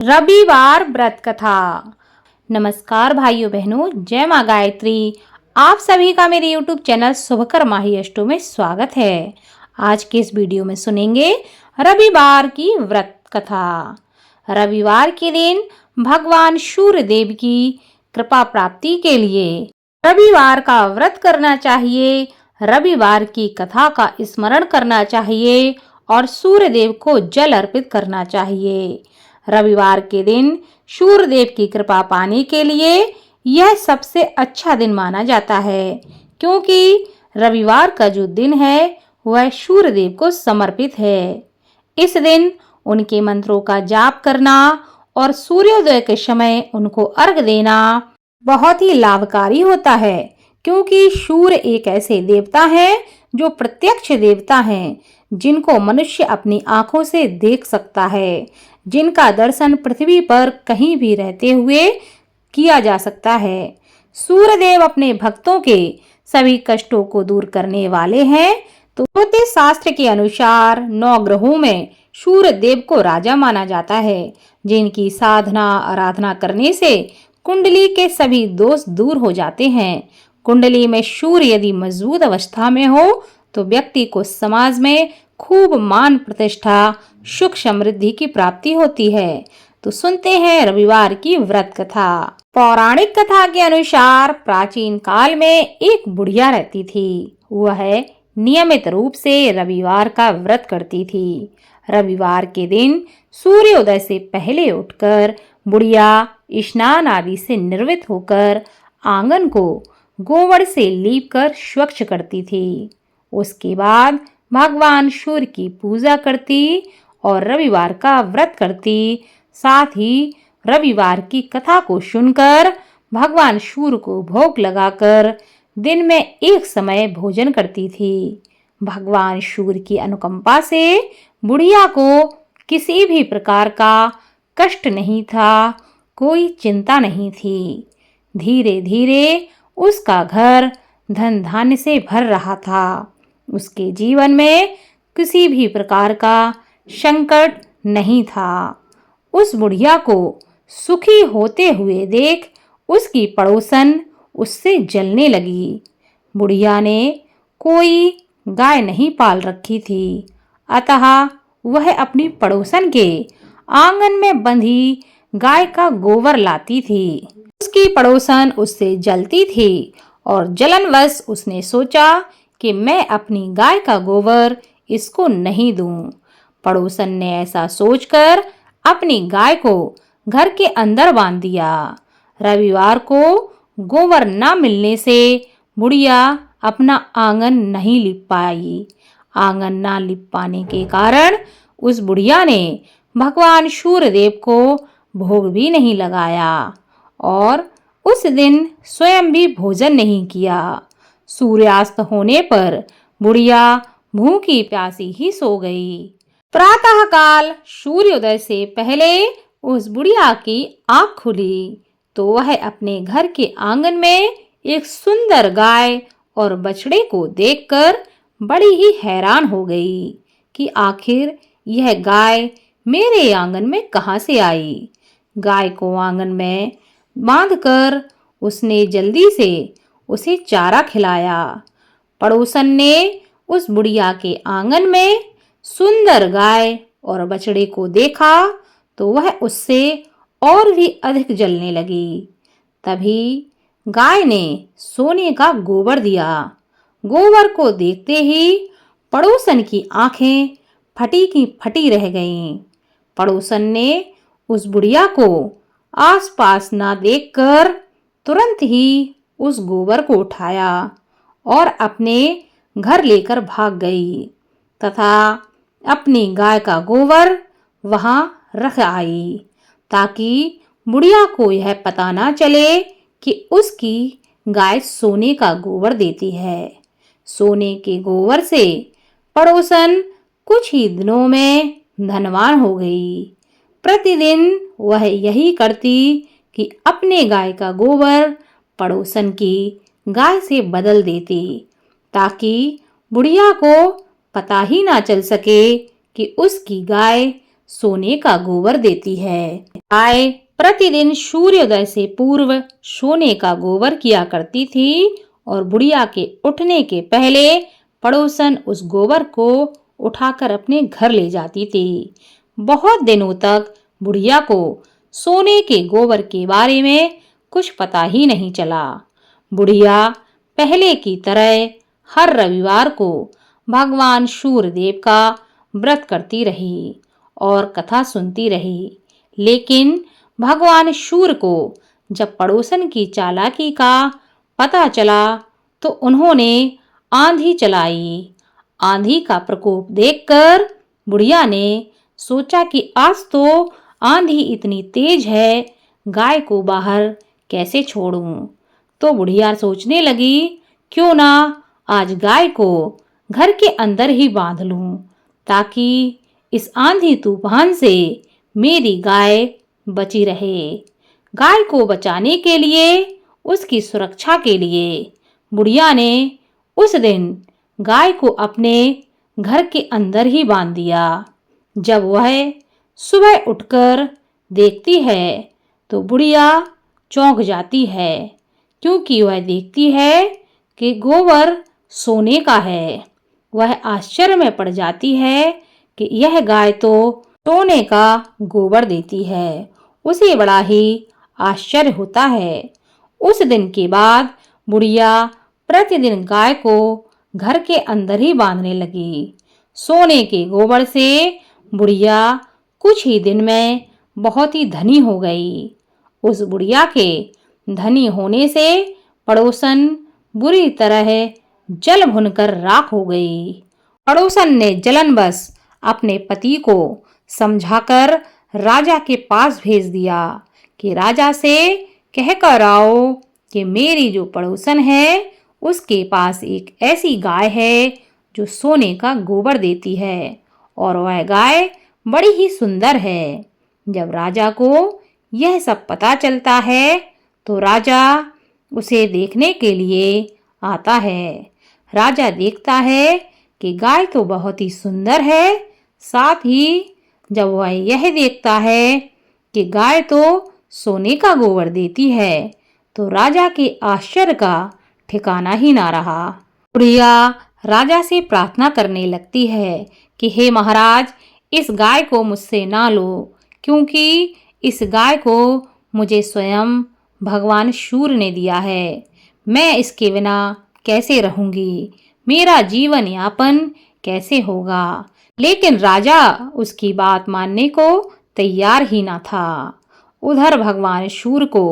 रविवार व्रत कथा। नमस्कार भाइयों बहनों, जय माँ गायत्री। आप सभी का मेरे YouTube चैनल शुभकर माही अष्टो में स्वागत है। आज के इस वीडियो में सुनेंगे रविवार की व्रत कथा। रविवार के दिन भगवान सूर्यदेव की कृपा प्राप्ति के लिए रविवार का व्रत करना चाहिए, रविवार की कथा का स्मरण करना चाहिए और सूर्यदेव को जल अर्पित करना चाहिए। रविवार के दिन सूर्यदेव की कृपा पाने के लिए यह सबसे अच्छा दिन माना जाता है, क्योंकि रविवार का जो दिन है वह सूर्यदेव को समर्पित है। इस दिन उनके मंत्रों का जाप करना और सूर्योदय के समय उनको अर्घ देना बहुत ही लाभकारी होता है, क्योंकि सूर्य एक ऐसे देवता हैं जो प्रत्यक्ष देवता हैं, जिनको मनुष्य अपनी आंखों से देख सकता है, जिनका दर्शन पृथ्वी पर कहीं भी रहते हुए किया जा सकता है। सूर्यदेव अपने भक्तों के सभी कष्टों को दूर करने वाले हैं। तो ज्योतिष शास्त्र के अनुसार 9 ग्रहों में सूर्यदेव को राजा माना जाता है, जिनकी साधना आराधना करने से कुंडली के सभी दोष दूर हो जाते हैं। कुंडली में सूर्य यदि मजबूत अवस्था में हो तो व्यक्ति को समाज में खूब मान प्रतिष्ठा, सुख समृद्धि की प्राप्ति होती है। तो सुनते हैं रविवार की व्रत कथा। पौराणिक कथा के अनुसार प्राचीन काल में एक बुढ़िया रहती थी। वह नियमित रूप से रविवार का व्रत करती थी। रविवार के दिन सूर्योदय से पहले उठकर बुढ़िया स्नान आदि से निर्वृत्त होकर आंगन को गोबर से लीपकर स्वच्छ करती थी। उसके बाद भगवान सूर्य की पूजा करती और रविवार का व्रत करती। साथ ही रविवार की कथा को सुनकर भगवान सूर्य को भोग लगाकर दिन में एक समय भोजन करती थी। भगवान सूर्य की अनुकंपा से बुढ़िया को किसी भी प्रकार का कष्ट नहीं था, कोई चिंता नहीं थी। धीरे धीरे उसका घर धन धान्य से भर रहा था। उसके जीवन में किसी भी प्रकार का संकट नहीं था। उस बुढ़िया को सुखी होते हुए देख उसकी पड़ोसन उससे जलने लगी। बुढ़िया ने कोई गाय नहीं पाल रखी थी, अतः वह अपनी पड़ोसन के आंगन में बंधी गाय का गोबर लाती थी। उसकी पड़ोसन उससे जलती थी और जलनवश उसने सोचा कि मैं अपनी गाय का गोबर इसको नहीं दूं। पड़ोसन ने ऐसा सोचकर अपनी गाय को घर के अंदर बांध दिया। रविवार को गोबर न मिलने से बुढ़िया अपना आंगन नहीं लिप पाई। आंगन न लिप पाने के कारण उस बुढ़िया ने भगवान सूर्यदेव को भोग भी नहीं लगाया और उस दिन स्वयं भी भोजन नहीं किया। सूर्यास्त होने पर बुढ़िया भूखी प्यासी ही सो गई। प्रातः काल सूर्योदय से पहले उस बुढ़िया की आंख खुली तो वह अपने घर के आंगन में एक सुंदर गाय और बछड़े को देखकर बड़ी ही हैरान हो गई कि आखिर यह गाय मेरे आंगन में कहां से आई। गाय को आंगन में बांधकर उसने जल्दी से उसे चारा खिलाया। पड़ोसन ने उस बुढ़िया के आंगन में सुंदर गाय और बछड़े को देखा तो वह उससे और भी अधिक जलने लगी। तभी गाय ने सोने का गोबर दिया। गोबर को देखते ही पड़ोसन की आंखें फटी की फटी रह गईं। पड़ोसन ने उस बुढ़िया को आसपास ना देखकर तुरंत ही उस गोबर को उठाया और अपने घर लेकर भाग गई तथा अपनी गाय का गोबर वहां रख आई, ताकि बुढ़िया को यह पता ना चले कि उसकी गाय सोने का गोबर देती है। सोने के गोबर से पड़ोसन कुछ ही दिनों में धनवान हो गई। प्रतिदिन वह यही करती कि अपने गाय का गोबर पड़ोसन की गाय से बदल देती, ताकि बुढ़िया को पता ही ना चल सके कि उसकी गाय सोने का गोबर देती है। गाय प्रतिदिन सूर्योदय से पूर्व सोने का गोबर किया करती थी और बुढ़िया के उठने के पहले पड़ोसन उस गोबर को उठाकर अपने घर ले जाती थी। बहुत दिनों तक बुढ़िया को सोने के गोबर के बारे में कुछ पता ही नहीं चला। बुढ़िया पहले की तरह हर रविवार को भगवान सूर्यदेव का व्रत करती रही और कथा सुनती रही। लेकिन भगवान सूर्य को जब पड़ोसन की चालाकी का पता चला तो उन्होंने आंधी चलाई। आंधी का प्रकोप देखकर बुढ़िया ने सोचा कि आज तो आंधी इतनी तेज है, गाय को बाहर कैसे छोड़ूं। तो बुढ़िया सोचने लगी, क्यों ना आज गाय को घर के अंदर ही बांध लूं, ताकि इस आंधी तूफान से मेरी गाय बची रहे। गाय को बचाने के लिए, उसकी सुरक्षा के लिए बुढ़िया ने उस दिन गाय को अपने घर के अंदर ही बांध दिया। जब वह सुबह उठकर देखती है तो बुढ़िया चौंक जाती है, क्योंकि वह देखती है कि गोबर सोने का है। वह आश्चर्य में पड़ जाती है कि यह गाय तो सोने का गोबर देती है। उसे बड़ा ही आश्चर्य होता है। उस दिन के बाद बुढ़िया प्रतिदिन गाय को घर के अंदर ही बांधने लगी। सोने के गोबर से बुढ़िया कुछ ही दिन में बहुत ही धनी हो गई। उस बुढ़िया के धनी होने से पड़ोसन बुरी तरह जल भुनकर राख हो गई। पड़ोसन ने जलनवश अपने पति को समझाकर राजा के पास भेज दिया कि राजा से कहकर आओ कि मेरी जो पड़ोसन है उसके पास एक ऐसी गाय है जो सोने का गोबर देती है और वह गाय बड़ी ही सुंदर है। जब राजा को यह सब पता चलता है तो राजा उसे देखने के लिए आता है। राजा देखता है कि गाय तो बहुत ही सुंदर है, साथ ही जब वह यह देखता है कि गाय तो सोने का गोबर देती है तो राजा के आश्चर्य का ठिकाना ही ना रहा। बुढ़िया राजा से प्रार्थना करने लगती है कि हे महाराज, इस गाय को मुझसे ना लो, क्योंकि इस गाय को मुझे स्वयं भगवान सूर्य ने दिया है। मैं इसके बिना कैसे रहूंगी, मेरा जीवन यापन कैसे होगा। लेकिन राजा उसकी बात मानने को तैयार ही ना था। उधर भगवान सूर्य को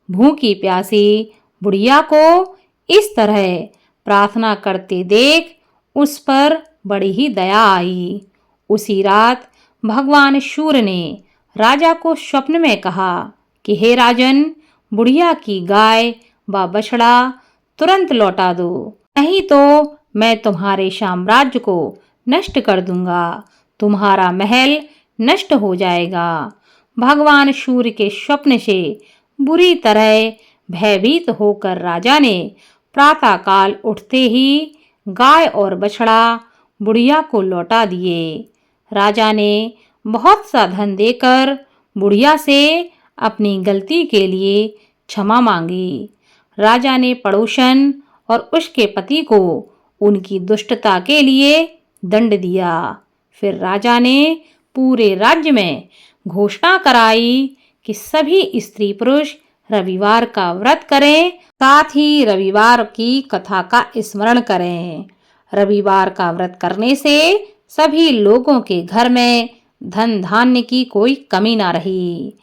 भूखी प्यासी बुढ़िया को इस तरह प्रार्थना करते देख उस पर बड़ी ही दया आई। उसी रात भगवान सूर्य ने राजा को स्वप्न में कहा कि हे राजन, बुढ़िया की गाय व बछड़ा तुरंत लौटा दो, नहीं तो मैं तुम्हारे साम्राज्य को नष्ट कर दूंगा, तुम्हारा महल नष्ट हो जाएगा। भगवान सूर्य के स्वप्न से बुरी तरह भयभीत होकर राजा ने प्रातःकाल उठते ही गाय और बछड़ा बुढ़िया को लौटा दिए। राजा ने बहुत सा धन देकर बुढ़िया से अपनी गलती के लिए क्षमा मांगी। राजा ने पड़ोसन और उसके पति को उनकी दुष्टता के लिए दंड दिया। फिर राजा ने पूरे राज्य में घोषणा कराई कि सभी स्त्री पुरुष रविवार का व्रत करें, साथ ही रविवार की कथा का स्मरण करें। रविवार का व्रत करने से सभी लोगों के घर में धन धान्य की कोई कमी ना रही।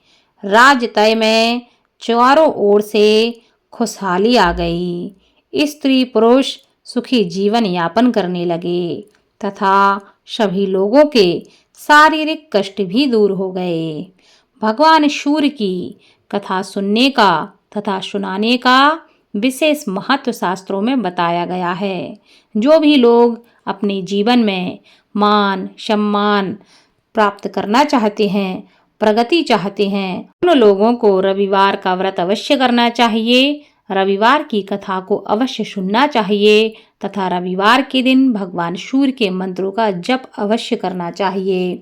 राजतय में चारों ओर से खुशहाली आ गई। स्त्री पुरुष सुखी जीवन यापन करने लगे तथा सभी लोगों के शारीरिक कष्ट भी दूर हो गए। भगवान सूर्य की कथा सुनने का तथा सुनाने का विशेष महत्व शास्त्रों में बताया गया है। जो भी लोग अपने जीवन में मान सम्मान प्राप्त करना चाहते हैं, प्रगति चाहते हैं, उन लोगों को रविवार का व्रत अवश्य करना चाहिए, रविवार की कथा को अवश्य सुनना चाहिए तथा रविवार के दिन भगवान सूर्य के मंत्रों का जप अवश्य करना चाहिए।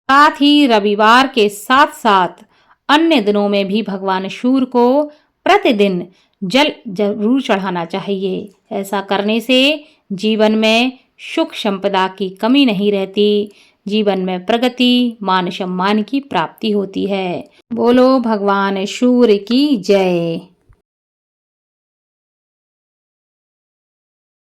साथ ही रविवार के साथ साथ अन्य दिनों में भी भगवान सूर्य को प्रतिदिन जल जरूर चढ़ाना चाहिए। ऐसा करने से जीवन में सुख संपदा की कमी नहीं रहती, जीवन में प्रगति, मान सम्मान की प्राप्ति होती है। बोलो भगवान सूर्य की जय।